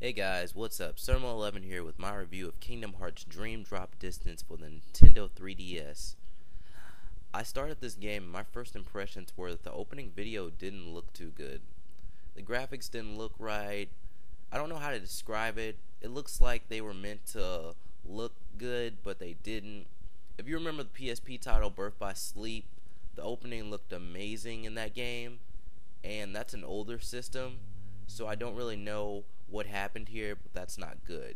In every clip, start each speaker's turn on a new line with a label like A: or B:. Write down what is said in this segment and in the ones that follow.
A: Hey guys, what's up? Sermo11 here with my review of Kingdom Hearts Dream Drop Distance for the Nintendo 3DS. I started this game and my first impressions were that the opening video didn't look too good. The graphics didn't look right. I don't know how to describe it. It looks like they were meant to look good, but they didn't. If you remember the PSP title Birth by Sleep, the opening looked amazing in that game, and that's an older system, so I don't really know what happened here, but that's not good.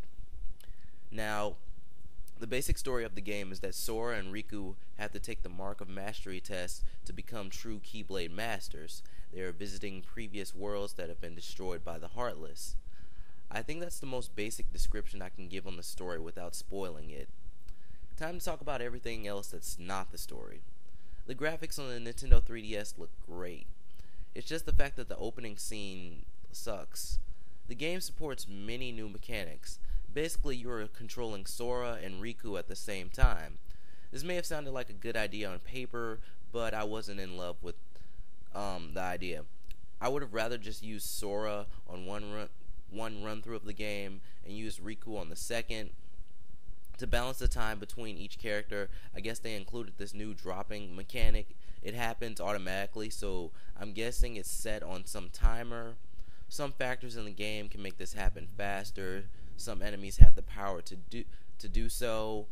A: Now, the basic story of the game is that Sora and Riku have to take the Mark of Mastery test to become true Keyblade masters. They are visiting previous worlds that have been destroyed by the Heartless. I think that's the most basic description I can give on the story without spoiling it. Time to talk about everything else that's not the story. The graphics on the Nintendo 3DS look great. It's just the fact that the opening scene sucks. The game supports many new mechanics. Basically, you are controlling Sora and Riku at the same time. This may have sounded like a good idea on paper, but I wasn't in love with the idea. I would have rather just used Sora on one run through of the game and used Riku on the second. To balance the time between each character, I guess they included this new dropping mechanic. It happens automatically, so I'm guessing it's set on some timer. Some factors in the game can make this happen faster. Some enemies have the power to do so.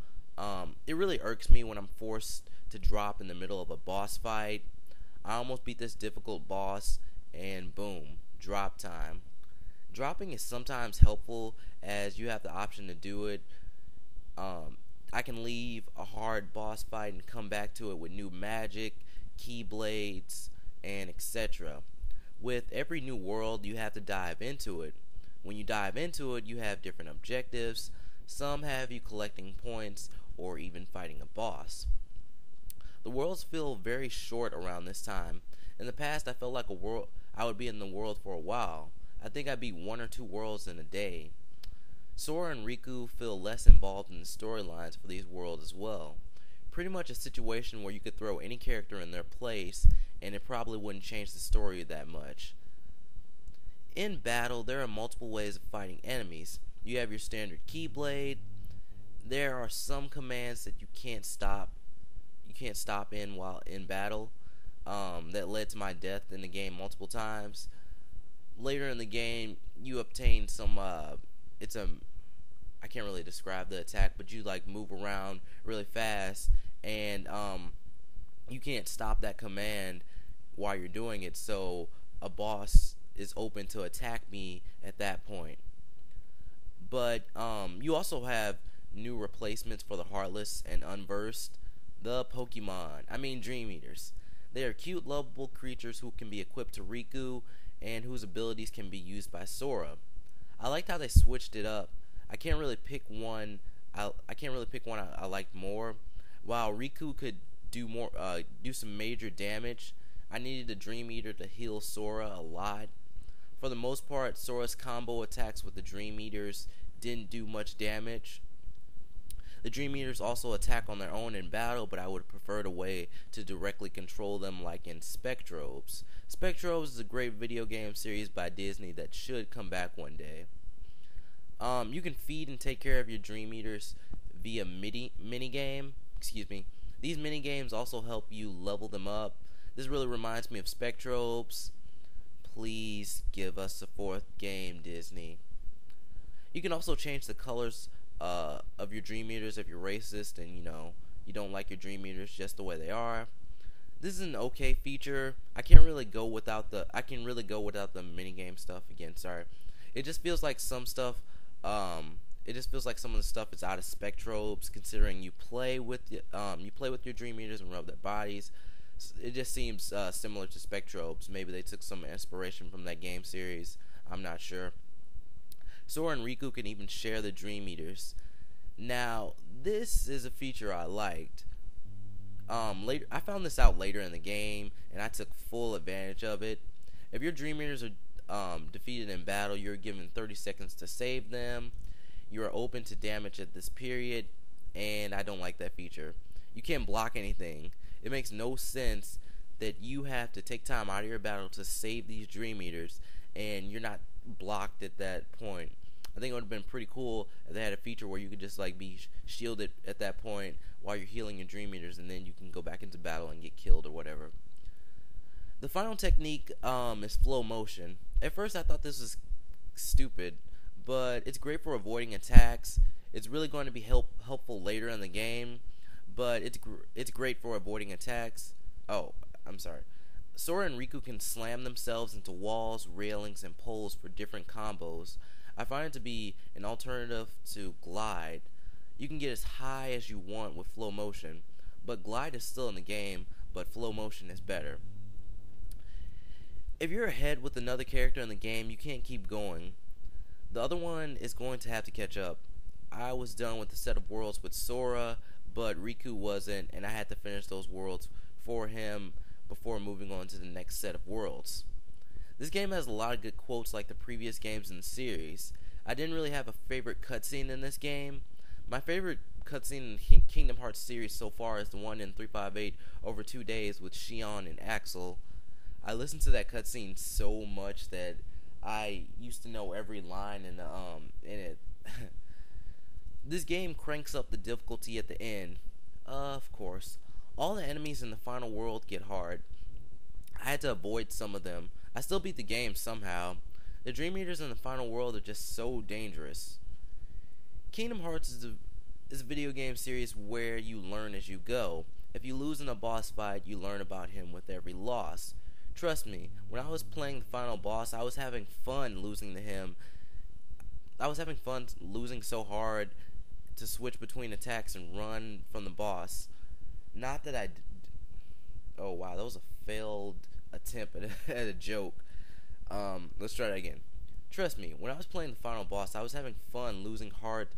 A: It really irks me when I'm forced to drop in the middle of a boss fight. I almost beat this difficult boss, and boom, drop time. Dropping is sometimes helpful as you have the option to do it. I can leave a hard boss fight and come back to it with new magic, Keyblades, and etc. With every new world, you have to dive into it. When you dive into it, you have different objectives. Some have you collecting points or even fighting a boss. The worlds feel very short around this time. In the past, I felt like I would be in the world for a while. I think I beat 1 or 2 worlds in a day. Sora and Riku feel less involved in the storylines for these worlds as well. Pretty much a situation where you could throw any character in their place and it probably wouldn't change the story that much. In battle, there are multiple ways of fighting enemies. You have your standard Keyblade. There are some commands that you can't stop in while in battle. That led to my death in the game multiple times. Later in the game, you obtain some I can't really describe the attack, but you like move around really fast, and you can't stop that command while you're doing it, so a boss is open to attack me at that point. But you also have new replacements for the Heartless and Unversed, the Dream Eaters. They are cute, lovable creatures who can be equipped to Riku and whose abilities can be used by Sora. I liked how they switched it up. I can't really pick one I liked more. While Riku could do some major damage, I needed the Dream Eater to heal Sora a lot. For the most part, Sora's combo attacks with the Dream Eaters didn't do much damage. The Dream Eaters also attack on their own in battle, but I would have preferred a way to directly control them like in Spectrobes. Spectrobes is a great video game series by Disney that should come back one day. You can feed and take care of your Dream Eaters via minigame. These minigames also help you level them up. This really reminds me of Spectrobes. Please give us a 4th game, Disney. You can also change the colors of your Dream Eaters if you're racist and you don't like your Dream Eaters just the way they are. This is an okay feature. I can really go without the minigame stuff again. Sorry. It just feels like some of the stuff is out of Spectrobes, considering you play with your Dream Eaters and rub their bodies. It just seems similar to Spectrobes. Maybe they took some inspiration from that game series. I'm not sure. Sora and Riku can even share the Dream Eaters. Now, this is a feature I liked. I found this out later in the game, and I took full advantage of it. If your Dream Eaters are defeated in battle, you're given 30 seconds to save them. You are open to damage at this period, and I don't like that feature. You can't block anything. It makes no sense that you have to take time out of your battle to save these Dream Eaters, and you're not blocked at that point. I think it would have been pretty cool if they had a feature where you could just like be shielded at that point while you're healing your Dream Eaters, and then you can go back into battle and get killed or whatever. The final technique is flow motion. At first I thought this was stupid, but it's great for avoiding attacks. It's really going to be helpful later in the game, but it's great for avoiding attacks. Oh, I'm sorry. Sora and Riku can slam themselves into walls, railings, and poles for different combos. I find it to be an alternative to Glide. You can get as high as you want with flow motion, but Glide is still in the game, but flow motion is better. If you're ahead with another character in the game, you can't keep going. The other one is going to have to catch up. I was done with the set of worlds with Sora, but Riku wasn't, and I had to finish those worlds for him before moving on to the next set of worlds. This game has a lot of good quotes like the previous games in the series. I didn't really have a favorite cutscene in this game. My favorite cutscene in the Kingdom Hearts series so far is the one in 358 over 2 days with Xion and Axel. I listened to that cutscene so much that I used to know every line in it. This game cranks up the difficulty at the end. Of course. All the enemies in the final world get hard. I had to avoid some of them. I still beat the game somehow. The Dream Eaters in the final world are just so dangerous. Kingdom Hearts is a video game series where you learn as you go. If you lose in a boss fight, you learn about him with every loss. Trust me, when I was playing the final boss, I was having fun losing to him. I was having fun losing so hard to switch between attacks and run from the boss. Not that I... Oh wow, that was a failed attempt at a joke. Let's try that again. Trust me, when I was playing the final boss, I was having fun losing hard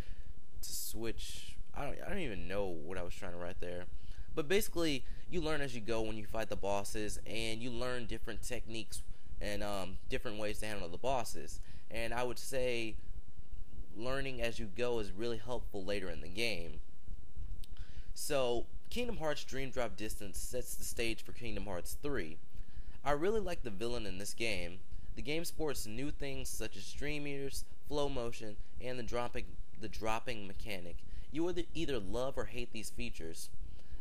A: to switch. I don't even know what I was trying to write there. But basically, you learn as you go when you fight the bosses, and you learn different techniques and different ways to handle the bosses. And I would say learning as you go is really helpful later in the game. So, Kingdom Hearts Dream Drop Distance sets the stage for Kingdom Hearts 3. I really like the villain in this game. The game sports new things such as Dream Eaters, flow motion, and the dropping mechanic. You either love or hate these features.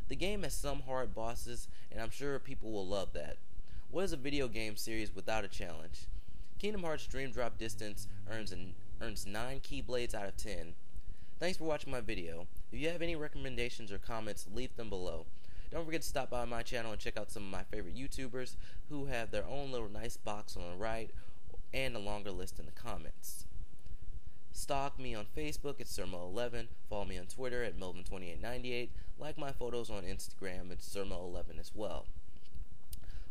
A: The game has some hard bosses, and I'm sure people will love that. What is a video game series without a challenge? Kingdom Hearts Dream Drop Distance earns 9 Keyblades out of 10. Thanks for watching my video. If you have any recommendations or comments, leave them below. Don't forget to stop by my channel and check out some of my favorite YouTubers who have their own little nice box on the right and a longer list in the comments. Stalk me on Facebook at Surmo11, follow me on Twitter at Melvin2898, like my photos on Instagram at Surmo11 as well.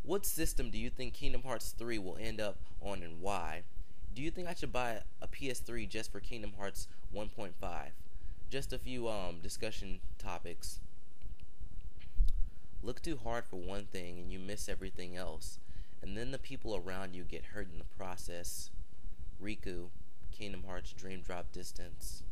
A: What system do you think Kingdom Hearts 3 will end up on and why? Do you think I should buy a PS3 just for Kingdom Hearts 1.5? Just a few discussion topics. Look too hard for one thing and you miss everything else, and then the people around you get hurt in the process. Riku, Kingdom Hearts Dream Drop Distance.